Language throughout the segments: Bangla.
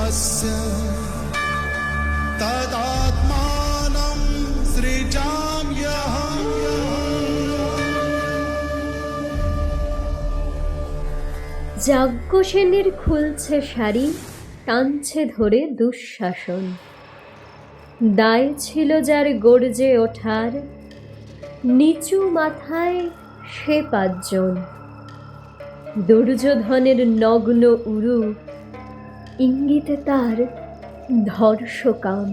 यस्य तदात्मानं सृजाम्यहम्। যাজ্ঞসেনের খুলছে শাড়ি, টানছে ধরে দুঃশাসন। দায় ছিল যার গর্জে ওঠার, নিচু মাথায় সে ৫ জন। দুর্যোধনের নগ্ন উরু, ইঙ্গিতে তার ধর্ষকাম।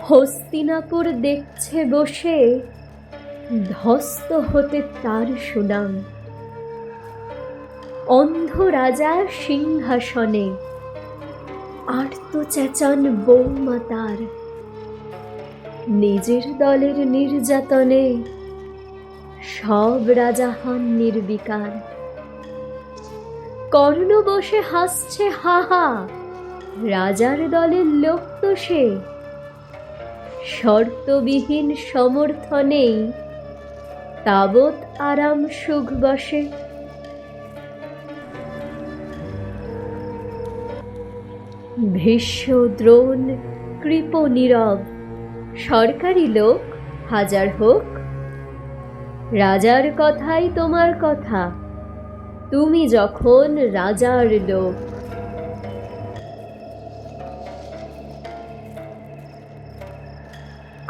হস্তিনাপুর দেখছে বসে, ধ্বস্ত হতে তার সুনাম। অন্ধ রাজা সিংহাসনে, আর্ত চেঁচান বৌমা তার। নিজের দলের নির্যাতনে সব রাজা হন নির্বিকার। কর্ণ বসে হাসছে হা হা, রাজার দলের লোক তো সে। শর্তবিহীন সমর্থনেই তাবৎ আরাম সুখ বসে। ভীষ্ম, দ্রোণ, কৃপ, নীরব, সরকারি লোক হাজার হোক। রাজার কথাই তোমার কথা, তুমি যখন রাজার লোক।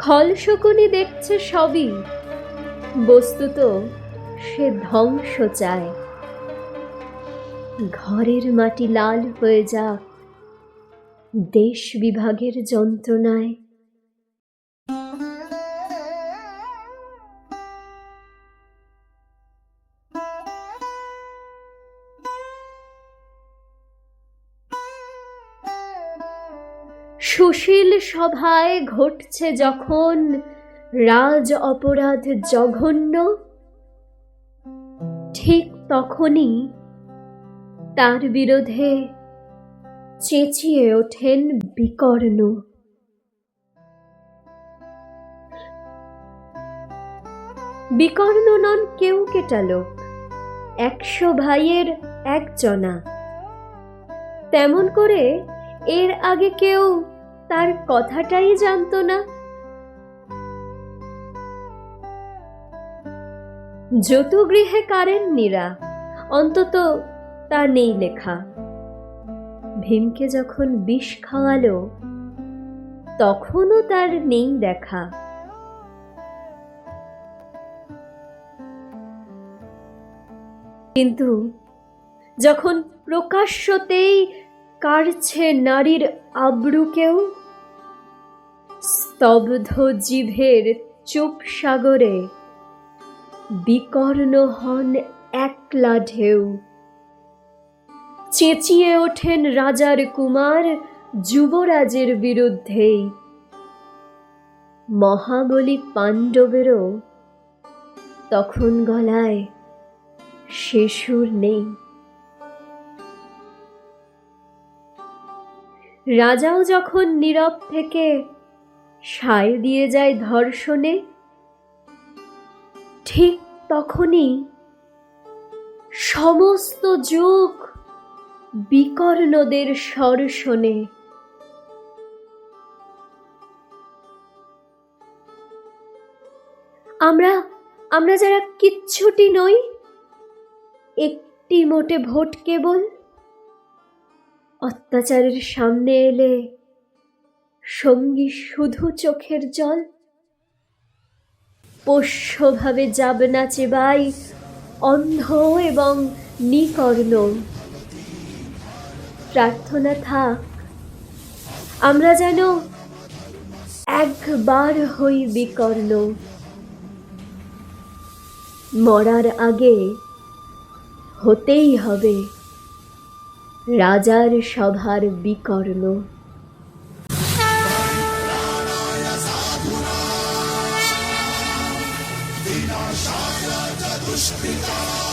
খলশকুনি দেখছে সবই, বস্তুত সে ধ্বংস চায়। ঘরের মাটি লাল হয়ে যাক দেশ বিভাগের যন্ত্রণায়। সুশীল সভায় ঘটছে যখন রাজ অপরাধ জঘন্য, ঠিক তখনই তার বিরোধে চেঁচিয়ে ওঠেন বিকর্ণ। বিকর্ণ নন কেউ কেটা লোক, ১০০ ভাইয়ের একজনা। তেমন করে এর আগে কেউ তার কথাটাই জানত না। যতুগৃহে কারেন্নিরা, অন্তত তা নেই লেখা। ভীমকে যখন বিষ খাওয়ালো, তখনও তার নেই দেখা। কিন্তু যখন প্রকাশ্যতেই কাড়ছে নারীর আব্রুকেও, স্তব্ধ জিভের চুপ সাগরে বিকর্ণ হন একলা ঢেউ। চেঁচিয়ে ওঠেন রাজার কুমার যুবরাজের বিরুদ্ধেই। মহাবলী পাণ্ডবেরও তখন গলায় সে সুর নেই। রাজাও যখন নীরব থেকে সায় দিয়ে যায় ধর্ষণে, ঠিক তখনই সমস্ত যুগ বিকর্ণদের স্বর শোনে। আমরা যারা কিচ্ছুটি নই, একটি মোটে ভোট কেবল, অত্যাচারের সামনে এলে সঙ্গী শুধু চোখের জল। পোষ্যভাবে যাব না চেবাই অন্ধ এবং নিকর্ণ। প্রার্থনা থাক আমরা যেন একবার হই বিকর্ণ। মরার আগে হতেই হবে রাজার সভার বিকর্ণ। विनाशाय च दुष्कृताम्।